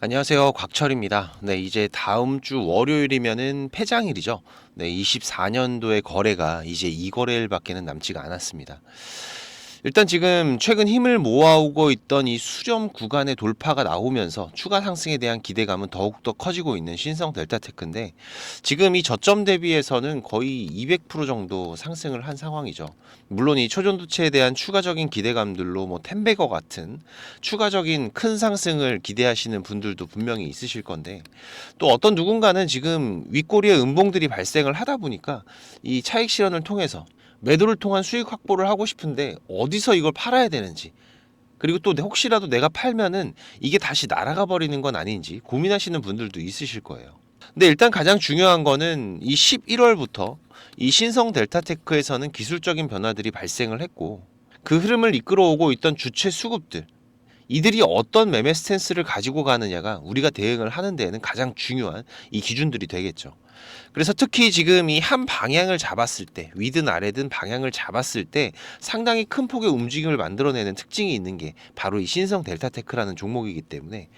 안녕하세요. 곽철입니다. 네, 이제 다음 주 월요일이면은 폐장일이죠. 네, 24년도의 거래가 이제 이 거래일밖에는 남지가 않았습니다. 일단 지금 최근 힘을 모아오고 있던 이 수렴 구간의 돌파가 나오면서 추가 상승에 대한 기대감은 더욱더 커지고 있는 신성 델타테크인데, 지금 이 저점 대비해서는 거의 200% 정도 상승을 한 상황이죠. 물론 이 초전도체에 대한 추가적인 기대감들로 뭐 텐베거 같은 추가적인 큰 상승을 기대하시는 분들도 분명히 있으실 건데, 또 어떤 누군가는 지금 윗꼬리에 음봉들이 발생을 하다 보니까 이 차익 실현을 통해서 매도를 통한 수익 확보를 하고 싶은데 어디서 이걸 팔아야 되는지, 그리고 또 혹시라도 내가 팔면은 이게 다시 날아가 버리는 건 아닌지 고민하시는 분들도 있으실 거예요. 근데 일단 가장 중요한 거는 이 11월부터 이 신성 델타테크에서는 기술적인 변화들이 발생을 했고, 그 흐름을 이끌어오고 있던 주체 수급들, 이들이 어떤 매매 스탠스를 가지고 가느냐가 우리가 대응을 하는 데에는 가장 중요한 이 기준들이 되겠죠. 그래서 특히 지금 이 한 방향을 잡았을 때, 위든 아래든 방향을 잡았을 때 상당히 큰 폭의 움직임을 만들어내는 특징이 있는 게 바로 이 신성 델타테크라는 종목이기 때문에,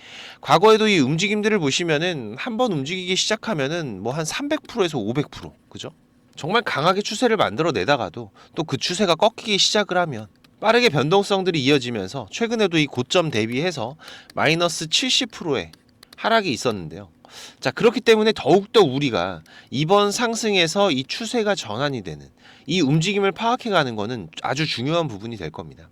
과거에도 이 움직임들을 보시면은 한번 움직이기 시작하면은 뭐 한 300%에서 500%, 그죠? 정말 강하게 추세를 만들어내다가도 또 그 추세가 꺾이기 시작을 하면 빠르게 변동성들이 이어지면서 최근에도 이 고점 대비해서 마이너스 70%의 하락이 있었는데요. 자, 그렇기 때문에 더욱더 우리가 이번 상승에서 이 추세가 전환이 되는 이 움직임을 파악해 가는 것은 아주 중요한 부분이 될 겁니다.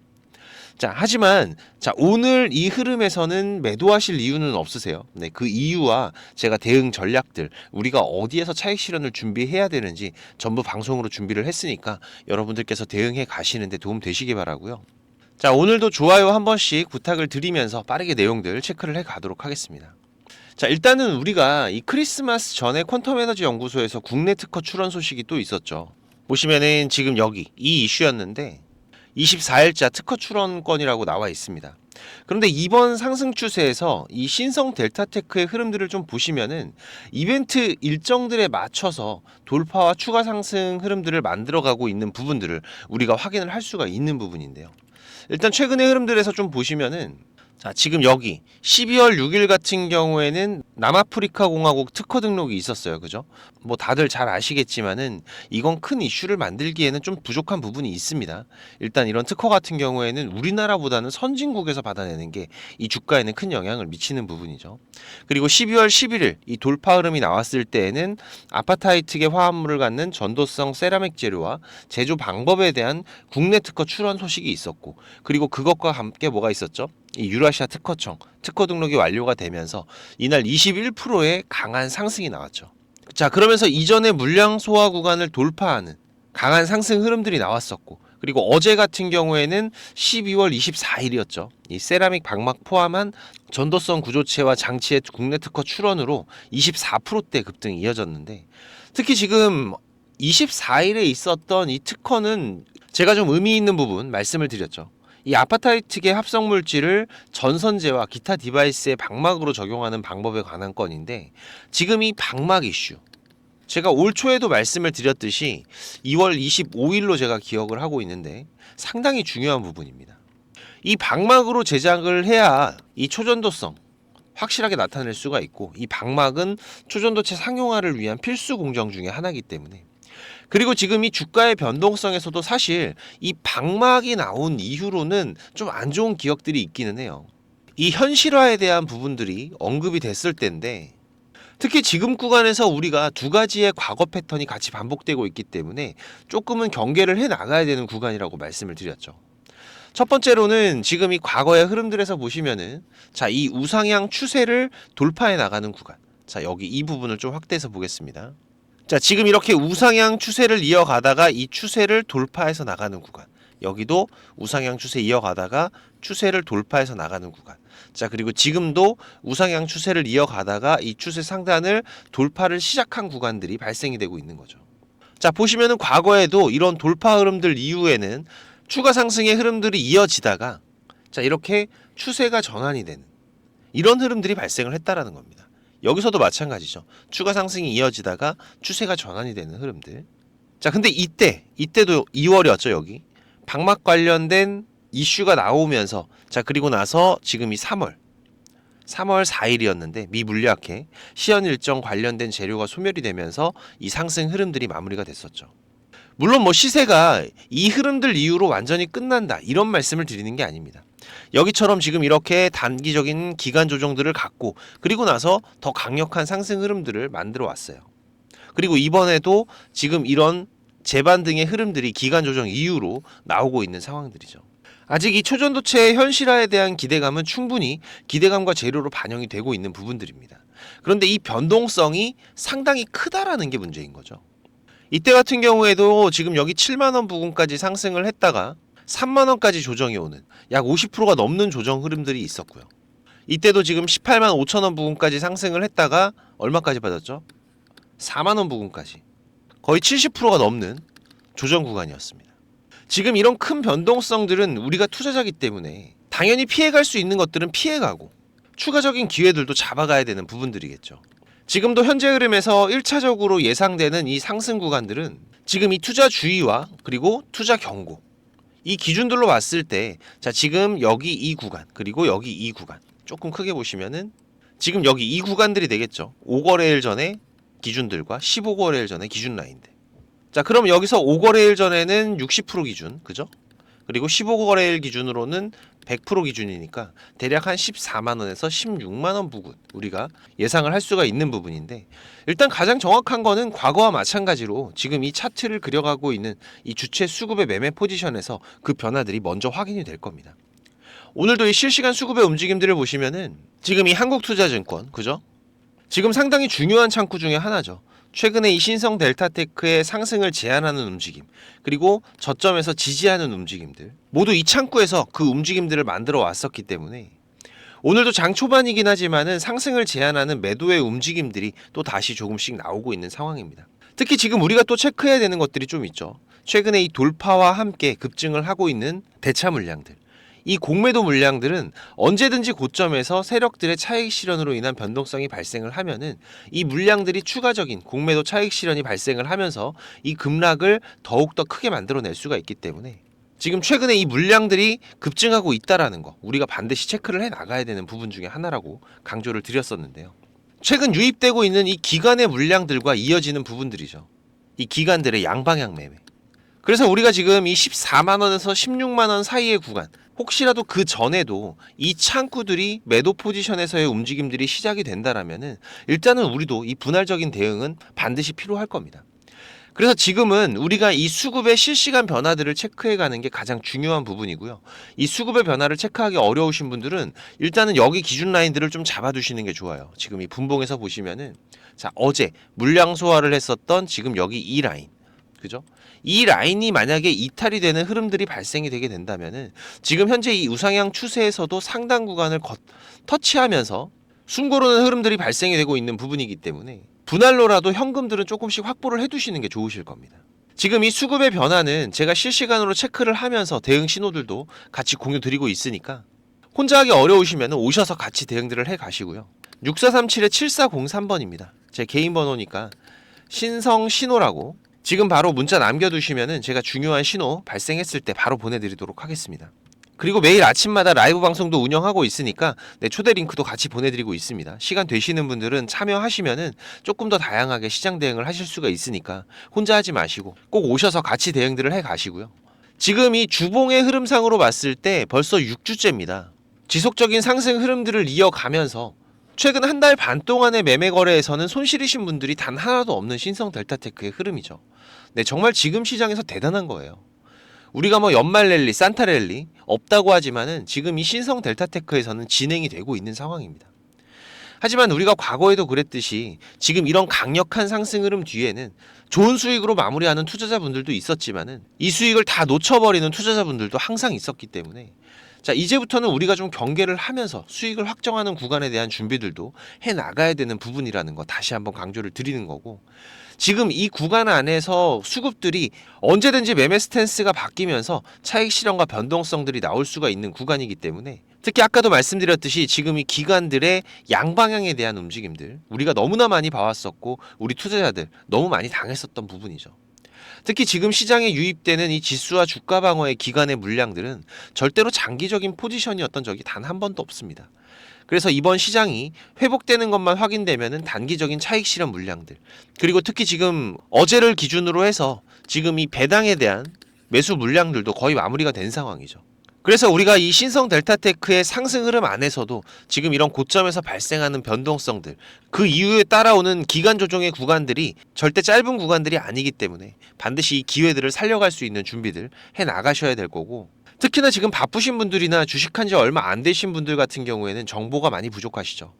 자, 하지만 오늘 이 흐름에서는 매도하실 이유는 없으세요. 네, 그 이유와 제가 대응 전략들, 우리가 어디에서 차익 실현을 준비해야 되는지 전부 방송으로 준비를 했으니까 여러분들께서 대응해 가시는데 도움 되시기 바라고요. 자, 오늘도 좋아요 한 번씩 부탁을 드리면서 빠르게 내용들 체크를 해 가도록 하겠습니다. 자, 일단은 우리가 이 크리스마스 전에 퀀텀 에너지 연구소에서 국내 특허 출원 소식이 또 있었죠. 보시면은 지금 여기 이 이슈였는데 24일자 특허 출원권이라고 나와 있습니다. 그런데 이번 상승 추세에서 이 신성 델타테크의 흐름들을 좀 보시면은 이벤트 일정들에 맞춰서 돌파와 추가 상승 흐름들을 만들어가고 있는 부분들을 우리가 확인을 할 수가 있는 부분인데요. 일단 최근의 흐름들에서 좀 보시면은, 자, 지금 여기 12월 6일 같은 경우에는 남아프리카 공화국 특허 등록이 있었어요. 그죠? 뭐 다들 잘 아시겠지만은 이건 큰 이슈를 만들기에는 좀 부족한 부분이 있습니다. 일단 이런 특허 같은 경우에는 우리나라보다는 선진국에서 받아내는 게 이 주가에는 큰 영향을 미치는 부분이죠. 그리고 12월 11일 이 돌파 흐름이 나왔을 때에는 아파타이트계 화합물을 갖는 전도성 세라믹 재료와 제조 방법에 대한 국내 특허 출원 소식이 있었고, 그리고 그것과 함께 뭐가 있었죠? 이 유라시아 특허청 특허 등록이 완료가 되면서 이날 21%의 강한 상승이 나왔죠. 자, 그러면서 이전의 물량 소화 구간을 돌파하는 강한 상승 흐름들이 나왔었고, 그리고 어제 같은 경우에는 12월 24일이었죠. 이 세라믹 방막 포함한 전도성 구조체와 장치의 국내 특허 출원으로 24%대 급등이 이어졌는데, 특히 지금 24일에 있었던 이 특허는 제가 좀 의미 있는 부분 말씀을 드렸죠. 이 아파타이트계 합성 물질을 전선제와 기타 디바이스의 방막으로 적용하는 방법에 관한 건인데, 지금 이 방막 이슈, 제가 올 초에도 말씀을 드렸듯이 2월 25일로 제가 기억을 하고 있는데 상당히 중요한 부분입니다. 이 방막으로 제작을 해야 이 초전도성 확실하게 나타낼 수가 있고, 이 방막은 초전도체 상용화를 위한 필수 공정 중에 하나이기 때문에, 그리고 지금 이 주가의 변동성에서도 사실 이 방막이 나온 이후로는 좀 안 좋은 기억들이 있기는 해요. 이 현실화에 대한 부분들이 언급이 됐을 때인데, 특히 지금 구간에서 우리가 두 가지의 과거 패턴이 같이 반복되고 있기 때문에 조금은 경계를 해 나가야 되는 구간이라고 말씀을 드렸죠. 첫 번째로는 지금 이 과거의 흐름들에서 보시면은, 자, 이 우상향 추세를 돌파해 나가는 구간. 자, 여기 이 부분을 좀 확대해서 보겠습니다. 자, 지금 이렇게 우상향 추세를 이어가다가 이 추세를 돌파해서 나가는 구간. 여기도 우상향 추세 이어가다가 추세를 돌파해서 나가는 구간. 자, 그리고 지금도 우상향 추세를 이어가다가 이 추세 상단을 돌파를 시작한 구간들이 발생이 되고 있는 거죠. 자, 보시면은 과거에도 이런 돌파 흐름들 이후에는 추가 상승의 흐름들이 이어지다가, 자, 이렇게 추세가 전환이 되는 이런 흐름들이 발생을 했다라는 겁니다. 여기서도 마찬가지죠. 추가 상승이 이어지다가 추세가 전환이 되는 흐름들. 자, 근데 이때도 2월이었죠, 여기. 방막 관련된 이슈가 나오면서, 자, 그리고 나서 지금 이 3월. 3월 4일이었는데 미 물류학회 시연 일정 관련된 재료가 소멸이 되면서 이 상승 흐름들이 마무리가 됐었죠. 물론 뭐 시세가 이 흐름들 이후로 완전히 끝난다 이런 말씀을 드리는 게 아닙니다. 여기처럼 지금 이렇게 단기적인 기간 조정들을 갖고 그리고 나서 더 강력한 상승 흐름들을 만들어 왔어요. 그리고 이번에도 지금 이런 재반등의 흐름들이 기간 조정 이후로 나오고 있는 상황들이죠. 아직 이 초전도체의 현실화에 대한 기대감은 충분히 기대감과 재료로 반영이 되고 있는 부분들입니다. 그런데 이 변동성이 상당히 크다라는 게 문제인 거죠. 이때 같은 경우에도 지금 여기 7만원 부근까지 상승을 했다가 3만원까지 조정이 오는 약 50%가 넘는 조정 흐름들이 있었고요. 이때도 지금 18만 5천원 부근까지 상승을 했다가 얼마까지 받았죠? 4만원 부근까지 거의 70%가 넘는 조정 구간이었습니다. 지금 이런 큰 변동성들은 우리가 투자자기 때문에 당연히 피해갈 수 있는 것들은 피해가고 추가적인 기회들도 잡아가야 되는 부분들이겠죠. 지금도 현재 흐름에서 1차적으로 예상되는 이 상승 구간들은 지금 이 투자 주의와 그리고 투자 경고 이 기준들로 봤을 때 자 지금 여기 이 구간 그리고 여기 이 구간 조금 크게 보시면은 지금 여기 이 구간들이 되겠죠. 5거래일 전에 기준들과 15거래일 전에 기준 라인들. 자 그럼 여기서 5거래일 전에는 60% 기준 그죠? 그리고 15거래일 기준으로는 100% 기준이니까 대략 한 14만원에서 16만원 부근 우리가 예상을 할 수가 있는 부분인데 일단 가장 정확한 거는 과거와 마찬가지로 지금 이 차트를 그려가고 있는 이 주체 수급의 매매 포지션에서 그 변화들이 먼저 확인이 될 겁니다. 오늘도 이 실시간 수급의 움직임들을 보시면은 지금 이 한국투자증권 그죠? 지금 상당히 중요한 창구 중에 하나죠. 최근에 이 신성 델타테크의 상승을 제한하는 움직임 그리고 저점에서 지지하는 움직임들 모두 이 창구에서 그 움직임들을 만들어 왔었기 때문에 오늘도 장 초반이긴 하지만은 상승을 제한하는 매도의 움직임들이 또 다시 조금씩 나오고 있는 상황입니다. 특히 지금 우리가 또 체크해야 되는 것들이 좀 있죠. 최근에 이 돌파와 함께 급증을 하고 있는 대차 물량들 이 공매도 물량들은 언제든지 고점에서 세력들의 차익 실현으로 인한 변동성이 발생을 하면은 이 물량들이 추가적인 공매도 차익 실현이 발생을 하면서 이 급락을 더욱더 크게 만들어낼 수가 있기 때문에 지금 최근에 이 물량들이 급증하고 있다라는 거 우리가 반드시 체크를 해 나가야 되는 부분 중에 하나라고 강조를 드렸었는데요. 최근 유입되고 있는 이 기간의 물량들과 이어지는 부분들이죠. 이 기간들의 양방향 매매. 그래서 우리가 지금 이 14만원에서 16만원 사이의 구간 혹시라도 그 전에도 이 창구들이 매도 포지션에서의 움직임들이 시작이 된다라면은 일단은 우리도 이 분할적인 대응은 반드시 필요할 겁니다. 그래서 지금은 우리가 이 수급의 실시간 변화들을 체크해가는 게 가장 중요한 부분이고요. 이 수급의 변화를 체크하기 어려우신 분들은 일단은 여기 기준 라인들을 좀 잡아두시는 게 좋아요. 지금 이 분봉에서 보시면은 자 어제 물량 소화를 했었던 지금 여기 이 라인 그죠? 이 라인이 만약에 이탈이 되는 흐름들이 발생이 되게 된다면은 지금 현재 이 우상향 추세에서도 상당 구간을 터치하면서 숨고르는 흐름들이 발생이 되고 있는 부분이기 때문에 분할로라도 현금들은 조금씩 확보를 해두시는 게 좋으실 겁니다. 지금 이 수급의 변화는 제가 실시간으로 체크를 하면서 대응 신호들도 같이 공유 드리고 있으니까 혼자 하기 어려우시면 오셔서 같이 대응들을 해 가시고요. 6437-7403번입니다. 제 개인 번호니까 신성 신호라고 지금 바로 문자 남겨두시면은 제가 중요한 신호 발생했을 때 바로 보내드리도록 하겠습니다. 그리고 매일 아침마다 라이브 방송도 운영하고 있으니까 초대 링크도 같이 보내드리고 있습니다. 시간 되시는 분들은 참여하시면은 조금 더 다양하게 시장 대응을 하실 수가 있으니까 혼자 하지 마시고 꼭 오셔서 같이 대응들을 해 가시고요. 지금 이 주봉의 흐름상으로 봤을 때 벌써 6주째입니다. 지속적인 상승 흐름들을 이어가면서 최근 한 달 반 동안의 매매 거래에서는 손실이신 분들이 단 하나도 없는 신성 델타테크의 흐름이죠. 네, 정말 지금 시장에서 대단한 거예요. 우리가 뭐 연말 랠리, 산타 랠리 없다고 하지만은 지금 이 신성 델타테크에서는 진행이 되고 있는 상황입니다. 하지만 우리가 과거에도 그랬듯이 지금 이런 강력한 상승 흐름 뒤에는 좋은 수익으로 마무리하는 투자자분들도 있었지만은 이 수익을 다 놓쳐버리는 투자자분들도 항상 있었기 때문에 자 이제부터는 우리가 좀 경계를 하면서 수익을 확정하는 구간에 대한 준비들도 해 나가야 되는 부분이라는 거 다시 한번 강조를 드리는 거고 지금 이 구간 안에서 수급들이 언제든지 매매 스탠스가 바뀌면서 차익 실현과 변동성들이 나올 수가 있는 구간이기 때문에 특히 아까도 말씀드렸듯이 지금 이 기관들의 양방향에 대한 움직임들 우리가 너무나 많이 봐왔었고 우리 투자자들 너무 많이 당했었던 부분이죠. 특히 지금 시장에 유입되는 이 지수와 주가 방어의 기관의 물량들은 절대로 장기적인 포지션이었던 적이 단 한 번도 없습니다. 그래서 이번 시장이 회복되는 것만 확인되면은 단기적인 차익 실현 물량들, 그리고 특히 지금 어제를 기준으로 해서 지금 이 배당에 대한 매수 물량들도 거의 마무리가 된 상황이죠. 그래서 우리가 이 신성 델타테크의 상승 흐름 안에서도 지금 이런 고점에서 발생하는 변동성들, 그 이후에 따라오는 기간 조정의 구간들이 절대 짧은 구간들이 아니기 때문에 반드시 이 기회들을 살려갈 수 있는 준비들 해 나가셔야 될 거고, 특히나 지금 바쁘신 분들이나 주식한 지 얼마 안 되신 분들 같은 경우에는 정보가 많이 부족하시죠.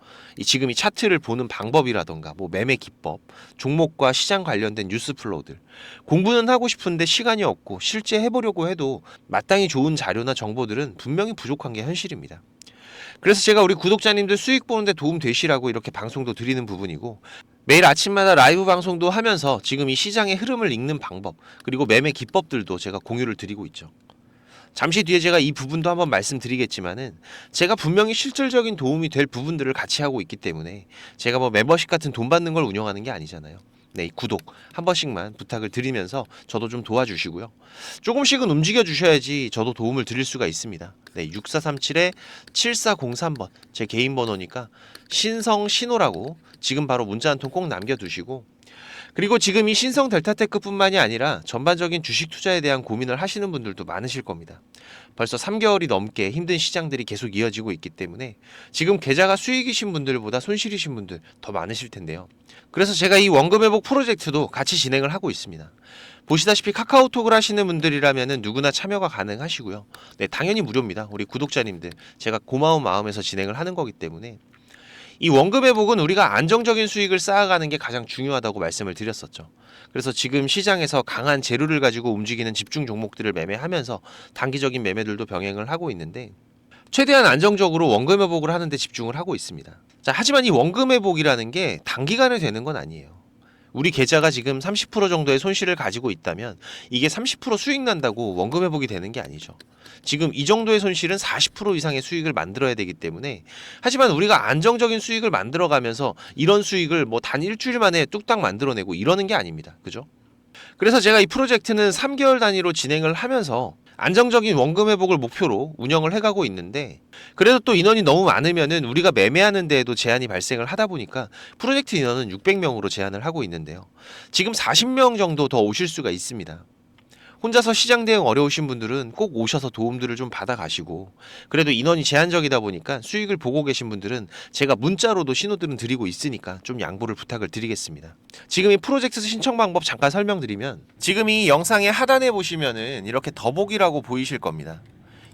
지금 이 차트를 보는 방법이라던가 뭐 매매 기법, 종목과 시장 관련된 뉴스 플로우들, 공부는 하고 싶은데 시간이 없고 실제 해보려고 해도 마땅히 좋은 자료나 정보들은 분명히 부족한 게 현실입니다. 그래서 제가 우리 구독자님들 수익 보는데 도움 되시라고 이렇게 방송도 드리는 부분이고, 매일 아침마다 라이브 방송도 하면서 지금 이 시장의 흐름을 읽는 방법, 그리고 매매 기법들도 제가 공유를 드리고 있죠. 잠시 뒤에 제가 이 부분도 한번 말씀드리겠지만은, 제가 분명히 실질적인 도움이 될 부분들을 같이 하고 있기 때문에 제가 뭐 멤버십 같은 돈 받는 걸 운영하는 게 아니잖아요. 네, 구독 한 번씩만 부탁을 드리면서 저도 좀 도와주시고요. 조금씩은 움직여 주셔야지 저도 도움을 드릴 수가 있습니다. 네, 6437-7403번 제 개인 번호니까 신성신호라고 지금 바로 문자 한 통 꼭 남겨두시고, 그리고 지금 이 신성 델타테크뿐만이 아니라 전반적인 주식 투자에 대한 고민을 하시는 분들도 많으실 겁니다. 벌써 3개월이 넘게 힘든 시장들이 계속 이어지고 있기 때문에 지금 계좌가 수익이신 분들보다 손실이신 분들 더 많으실 텐데요. 그래서 제가 이 원금 회복 프로젝트도 같이 진행을 하고 있습니다. 보시다시피 카카오톡을 하시는 분들이라면 누구나 참여가 가능하시고요. 네, 당연히 무료입니다. 우리 구독자님들 제가 고마운 마음에서 진행을 하는 거기 때문에, 이 원금 회복은 우리가 안정적인 수익을 쌓아가는 게 가장 중요하다고 말씀을 드렸었죠. 그래서 지금 시장에서 강한 재료를 가지고 움직이는 집중 종목들을 매매하면서 단기적인 매매들도 병행을 하고 있는데, 최대한 안정적으로 원금 회복을 하는 데 집중을 하고 있습니다. 자, 하지만 이 원금 회복이라는 게 단기간에 되는 건 아니에요. 우리 계좌가 지금 30% 정도의 손실을 가지고 있다면 이게 30% 수익 난다고 원금 회복이 되는 게 아니죠. 지금 이 정도의 손실은 40% 이상의 수익을 만들어야 되기 때문에, 하지만 우리가 안정적인 수익을 만들어가면서 이런 수익을 뭐 단 일주일 만에 뚝딱 만들어내고 이러는 게 아닙니다. 그죠? 그래서 제가 이 프로젝트는 3개월 단위로 진행을 하면서 안정적인 원금 회복을 목표로 운영을 해가고 있는데, 그래도 또 인원이 너무 많으면은 우리가 매매하는 데에도 제한이 발생을 하다 보니까 프로젝트 인원은 600명으로 제한을 하고 있는데요. 지금 40명 정도 더 오실 수가 있습니다. 혼자서 시장 대응 어려우신 분들은 꼭 오셔서 도움들을 좀 받아가시고, 그래도 인원이 제한적이다 보니까 수익을 보고 계신 분들은 제가 문자로도 신호들은 드리고 있으니까 좀 양보를 부탁을 드리겠습니다. 지금 이 프로젝트 신청 방법 잠깐 설명드리면, 지금 이 영상의 하단에 보시면은 이렇게 더보기라고 보이실 겁니다.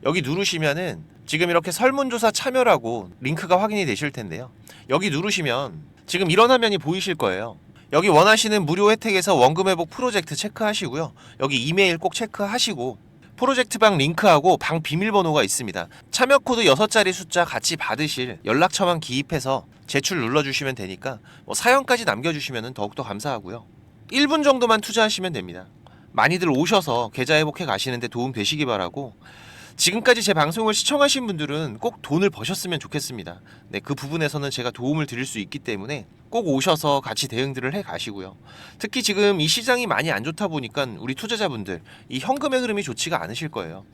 여기 누르시면은 지금 이렇게 설문조사 참여라고 링크가 확인이 되실 텐데요. 여기 누르시면 지금 이런 화면이 보이실 거예요. 여기 원하시는 무료 혜택에서 원금 회복 프로젝트 체크하시고요. 여기 이메일 꼭 체크하시고, 프로젝트방 링크하고 방 비밀번호가 있습니다. 참여 코드 6자리 숫자 같이 받으실 연락처만 기입해서 제출 눌러주시면 되니까 뭐 사연까지 남겨주시면 더욱더 감사하고요. 1분 정도만 투자하시면 됩니다. 많이들 오셔서 계좌 회복해 가시는데 도움 되시기 바라고, 지금까지 제 방송을 시청하신 분들은 꼭 돈을 버셨으면 좋겠습니다. 네, 그 부분에서는 제가 도움을 드릴 수 있기 때문에 꼭 오셔서 같이 대응들을 해 가시고요. 특히 지금 이 시장이 많이 안 좋다 보니까 우리 투자자분들 이 현금의 흐름이 좋지가 않으실 거예요.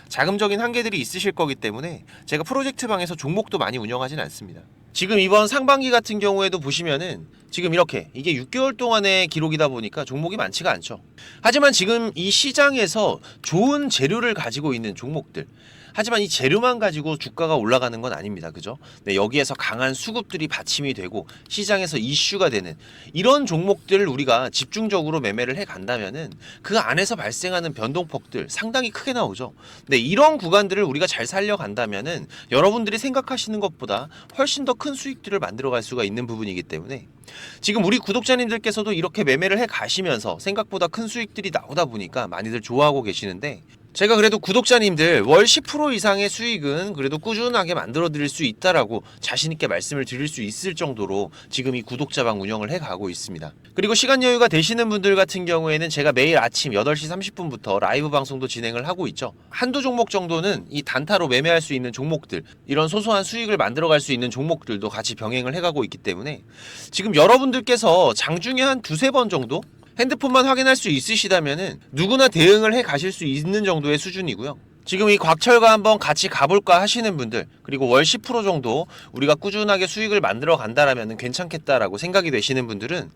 자금적인 한계들이 있으실 거기 때문에 제가 프로젝트 방에서 종목도 많이 운영하진 않습니다. 지금 이번 상반기 같은 경우에도 보시면은 지금 이렇게 이게 6개월 동안의 기록이다 보니까 종목이 많지가 않죠. 하지만 지금 이 시장에서 좋은 재료를 가지고 있는 종목들, 하지만 이 재료만 가지고 주가가 올라가는 건 아닙니다. 그죠? 네, 여기에서 강한 수급들이 받침이 되고 시장에서 이슈가 되는 이런 종목들을 우리가 집중적으로 매매를 해 간다면은 그 안에서 발생하는 변동폭들 상당히 크게 나오죠. 네, 이런 구간들을 우리가 잘 살려간다면은 여러분들이 생각하시는 것보다 훨씬 더 큰 수익들을 만들어갈 수가 있는 부분이기 때문에, 지금 우리 구독자님들께서도 이렇게 매매를 해 가시면서 생각보다 큰 수익들이 나오다 보니까 많이들 좋아하고 계시는데, 제가 그래도 구독자님들 월 10% 이상의 수익은 그래도 꾸준하게 만들어 드릴 수 있다라고 자신있게 말씀을 드릴 수 있을 정도로 지금 이 구독자방 운영을 해 가고 있습니다. 그리고 시간 여유가 되시는 분들 같은 경우에는 제가 매일 아침 8시 30분부터 라이브 방송도 진행을 하고 있죠. 한두 종목 정도는 이 단타로 매매할 수 있는 종목들, 이런 소소한 수익을 만들어 갈 수 있는 종목들도 같이 병행을 해 가고 있기 때문에, 지금 여러분들께서 장중에 한 두세 번 정도 핸드폰만 확인할 수 있으시다면은 누구나 대응을 해 가실 수 있는 정도의 수준이고요. 지금 이 곽철과 한번 같이 가볼까 하시는 분들, 그리고 월 10% 정도 우리가 꾸준하게 수익을 만들어 간다라면 괜찮겠다라고 생각이 되시는 분들은,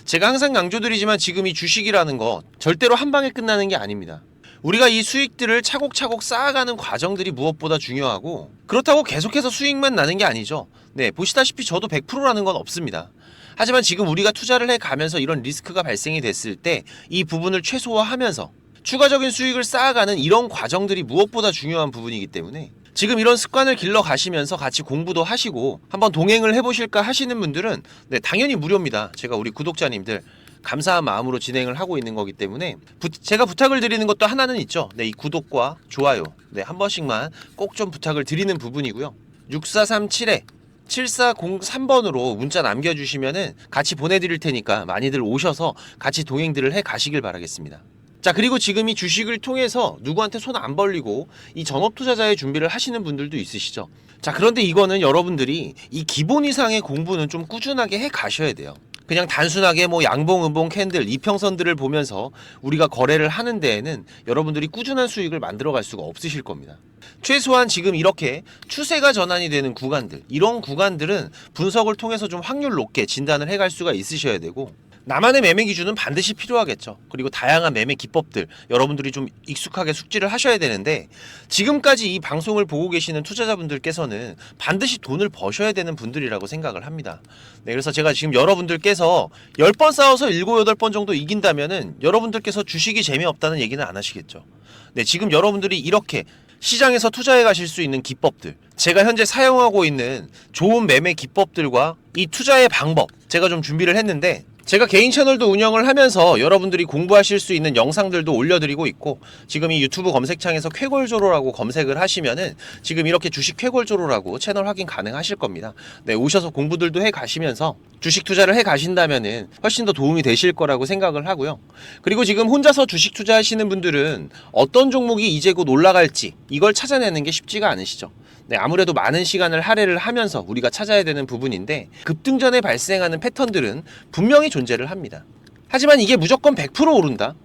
제가 항상 강조드리지만 지금 이 주식이라는 거 절대로 한 방에 끝나는 게 아닙니다. 우리가 이 수익들을 차곡차곡 쌓아가는 과정들이 무엇보다 중요하고, 그렇다고 계속해서 수익만 나는 게 아니죠. 네, 보시다시피 저도 100%라는 건 없습니다. 하지만 지금 우리가 투자를 해가면서 이런 리스크가 발생이 됐을 때 이 부분을 최소화하면서 추가적인 수익을 쌓아가는 이런 과정들이 무엇보다 중요한 부분이기 때문에, 지금 이런 습관을 길러 가시면서 같이 공부도 하시고 한번 동행을 해보실까 하시는 분들은 네, 당연히 무료입니다. 제가 우리 구독자님들 감사한 마음으로 진행을 하고 있는 거기 때문에 제가 부탁을 드리는 것도 하나는 있죠. 네, 이 구독과 좋아요 네, 한 번씩만 꼭 좀 부탁을 드리는 부분이고요. 6437-7403번으로 문자 남겨주시면은 같이 보내드릴 테니까 많이들 오셔서 같이 동행들을 해 가시길 바라겠습니다. 자, 그리고 지금 이 주식을 통해서 누구한테 손 안 벌리고 이 전업 투자자의 준비를 하시는 분들도 있으시죠. 자, 그런데 이거는 여러분들이 이 기본 이상의 공부는 좀 꾸준하게 해 가셔야 돼요. 그냥 단순하게 뭐 양봉, 음봉, 캔들, 이평선들을 보면서 우리가 거래를 하는 데에는 여러분들이 꾸준한 수익을 만들어 갈 수가 없으실 겁니다. 최소한 지금 이렇게 추세가 전환이 되는 구간들, 이런 구간들은 분석을 통해서 좀 확률 높게 진단을 해갈 수가 있으셔야 되고, 나만의 매매 기준은 반드시 필요하겠죠. 그리고 다양한 매매 기법들 여러분들이 좀 익숙하게 숙지를 하셔야 되는데, 지금까지 이 방송을 보고 계시는 투자자분들께서는 반드시 돈을 버셔야 되는 분들이라고 생각을 합니다. 네, 그래서 제가 지금 여러분들께서 10번 싸워서 7, 8번 정도 이긴다면은 여러분들께서 주식이 재미없다는 얘기는 안 하시겠죠. 네, 지금 여러분들이 이렇게 시장에서 투자해 가실 수 있는 기법들, 제가 현재 사용하고 있는 좋은 매매 기법들과 이 투자의 방법 제가 좀 준비를 했는데, 제가 개인 채널도 운영을 하면서 여러분들이 공부하실 수 있는 영상들도 올려드리고 있고, 지금 이 유튜브 검색창에서 쾌골조로라고 검색을 하시면은 지금 이렇게 주식 쾌골조로라고 채널 확인 가능하실 겁니다. 네, 오셔서 공부들도 해 가시면서 주식 투자를 해 가신다면은 훨씬 더 도움이 되실 거라고 생각을 하고요. 그리고 지금 혼자서 주식 투자하시는 분들은 어떤 종목이 이제 곧 올라갈지 이걸 찾아내는 게 쉽지가 않으시죠. 네, 아무래도 많은 시간을 할애를 하면서 우리가 찾아야 되는 부분인데, 급등전에 발생하는 패턴들은 분명히 존재를 합니다. 하지만 이게 무조건 100% 오른다?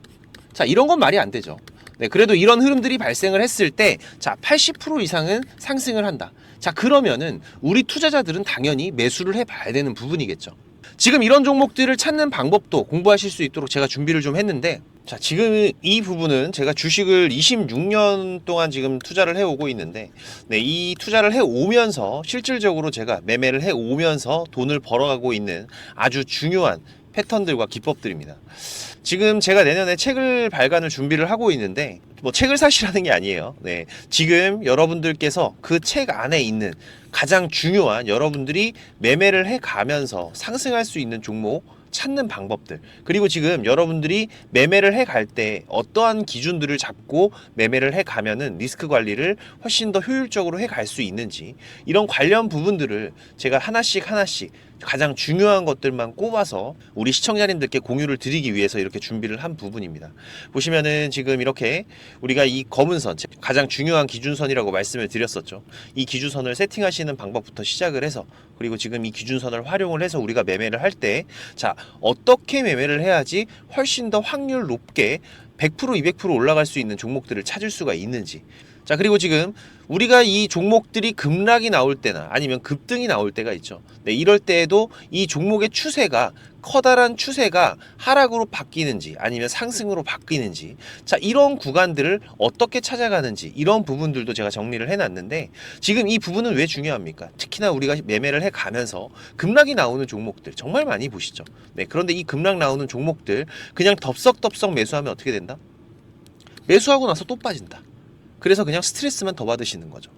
자, 이런 건 말이 안 되죠. 네, 그래도 이런 흐름들이 발생을 했을 때, 자, 80% 이상은 상승을 한다. 자, 그러면은 우리 투자자들은 당연히 매수를 해봐야 되는 부분이겠죠. 지금 이런 종목들을 찾는 방법도 공부하실 수 있도록 제가 준비를 좀 했는데, 자, 지금 이 부분은 제가 주식을 26년 동안 지금 투자를 해오고 있는데, 네, 이 투자를 해오면서 실질적으로 제가 매매를 해오면서 돈을 벌어가고 있는 아주 중요한 패턴들과 기법들입니다. 지금 제가 내년에 책을 발간을 준비를 하고 있는데, 뭐 책을 사시라는 게 아니에요. 네, 지금 여러분들께서 그 책 안에 있는 가장 중요한 여러분들이 매매를 해가면서 상승할 수 있는 종목 찾는 방법들, 그리고 지금 여러분들이 매매를 해갈 때 어떠한 기준들을 잡고 매매를 해가면은 리스크 관리를 훨씬 더 효율적으로 해갈 수 있는지, 이런 관련 부분들을 제가 하나씩 가장 중요한 것들만 꼽아서 우리 시청자님들께 공유를 드리기 위해서 이렇게 준비를 한 부분입니다. 보시면은 지금 이렇게 우리가 이 검은 선, 가장 중요한 기준선이라고 말씀을 드렸었죠. 이 기준선을 세팅하시는 방법부터 시작을 해서, 그리고 지금 이 기준선을 활용을 해서 우리가 매매를 할 때, 자, 어떻게 매매를 해야지 훨씬 더 확률 높게 100%, 200% 올라갈 수 있는 종목들을 찾을 수가 있는지. 자, 그리고 지금 우리가 이 종목들이 급락이 나올 때나 아니면 급등이 나올 때가 있죠. 네, 이럴 때에도 이 종목의 추세가, 커다란 추세가 하락으로 바뀌는지 아니면 상승으로 바뀌는지, 자, 이런 구간들을 어떻게 찾아가는지, 이런 부분들도 제가 정리를 해놨는데, 지금 이 부분은 왜 중요합니까? 특히나 우리가 매매를 해가면서 급락이 나오는 종목들 정말 많이 보시죠. 네, 그런데 이 급락 나오는 종목들 그냥 덥석덥석 매수하면 어떻게 된다? 매수하고 나서 또 빠진다. 그래서 그냥 스트레스만 더 받으시는 거죠.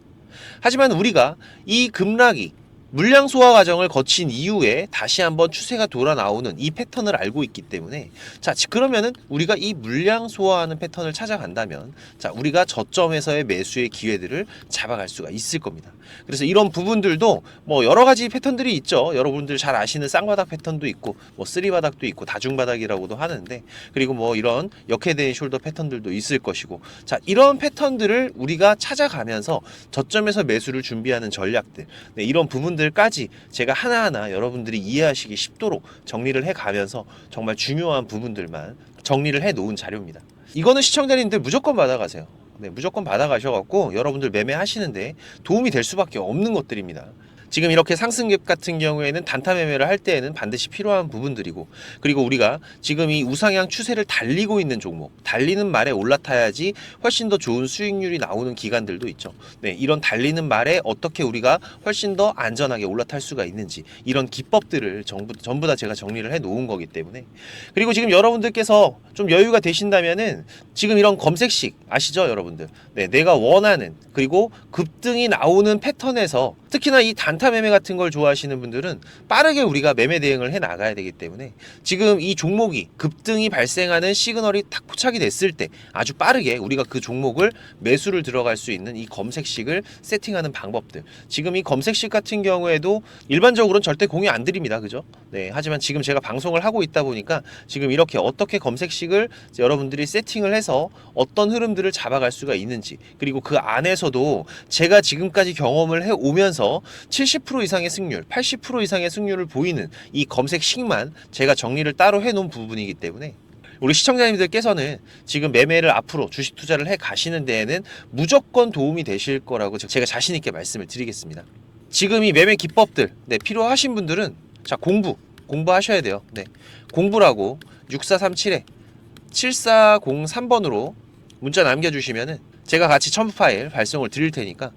하지만 우리가 이 급락이 물량 소화 과정을 거친 이후에 다시 한번 추세가 돌아 나오는 이 패턴을 알고 있기 때문에, 자, 그러면은 우리가 이 물량 소화하는 패턴을 찾아간다면, 자, 우리가 저점에서의 매수의 기회들을 잡아갈 수가 있을 겁니다. 그래서 이런 부분들도 뭐 여러 가지 패턴들이 있죠. 여러분들 잘 아시는 쌍바닥 패턴도 있고, 뭐 쓰리바닥도 있고, 다중바닥이라고도 하는데, 그리고 뭐 이런 역헤드앤 숄더 패턴들도 있을 것이고, 자, 이런 패턴들을 우리가 찾아가면서 저점에서 매수를 준비하는 전략들, 네, 이런 부분들까지 제가 하나하나 여러분들이 이해하시기 쉽도록 정리를 해가면서 정말 중요한 부분들만 정리를 해 놓은 자료입니다. 이거는 시청자님들 무조건 받아가세요. 네, 무조건 받아가셔갖고 여러분들 매매하시는데 도움이 될 수밖에 없는 것들입니다. 지금 이렇게 상승갭 같은 경우에는 단타 매매를 할 때에는 반드시 필요한 부분들이고, 그리고 우리가 지금 이 우상향 추세를 달리고 있는 종목, 달리는 말에 올라타야지 훨씬 더 좋은 수익률이 나오는 기간들도 있죠. 네, 이런 달리는 말에 어떻게 우리가 훨씬 더 안전하게 올라탈 수가 있는지, 이런 기법들을 전부 다 제가 정리를 해 놓은 거기 때문에. 그리고 지금 여러분들께서 좀 여유가 되신다면은 지금 이런 검색식 아시죠, 여러분들? 네, 내가 원하는, 그리고 급등이 나오는 패턴에서 특히나 이 단타 매매 같은 걸 좋아하시는 분들은 빠르게 우리가 매매 대응을 해 나가야 되기 때문에, 지금 이 종목이 급등이 발생하는 시그널이 딱 포착이 됐을 때 아주 빠르게 우리가 그 종목을 매수를 들어갈 수 있는 이 검색식을 세팅하는 방법들, 지금 이 검색식 같은 경우에도 일반적으로는 절대 공유 안 드립니다. 그죠? 네, 하지만 지금 제가 방송을 하고 있다 보니까 지금 이렇게 어떻게 검색식을 여러분들이 세팅을 해서 어떤 흐름들을 잡아갈 수가 있는지, 그리고 그 안에서도 제가 지금까지 경험을 해 오면서 70% 이상의 승률, 80% 이상의 승률을 보이는 이 검색식만 제가 정리를 따로 해 놓은 부분이기 때문에, 우리 시청자님들께서는 지금 매매를 앞으로 주식 투자를 해 가시는 데에는 무조건 도움이 되실 거라고 제가 자신 있게 말씀을 드리겠습니다. 지금 이 매매 기법들, 네, 필요하신 분들은 자, 공부하셔야 돼요. 네, 공부라고 6437에 7403번으로 문자 남겨주시면은 제가 같이 첨부 파일 발송을 드릴 테니까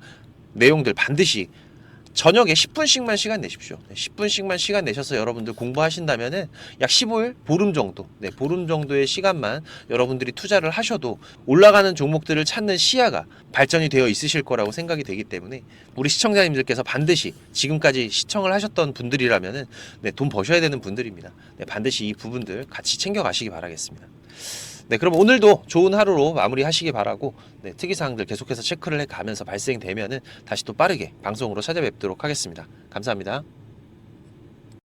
내용들 반드시 저녁에 10분씩만 시간 내십시오. 10분씩만 시간 내셔서 여러분들 공부하신다면은 약 15일, 보름 정도, 네, 보름 정도의 시간만 여러분들이 투자를 하셔도 올라가는 종목들을 찾는 시야가 발전이 되어 있으실 거라고 생각이 되기 때문에, 우리 시청자님들께서 반드시 지금까지 시청을 하셨던 분들이라면은 네, 돈 버셔야 되는 분들입니다. 네, 반드시 이 부분들 같이 챙겨 가시기 바라겠습니다. 네, 그럼 오늘도 좋은 하루로 마무리하시기 바라고, 네, 특이사항들 계속해서 체크를 해가면서 발생되면은 다시 또 빠르게 방송으로 찾아뵙도록 하겠습니다. 감사합니다.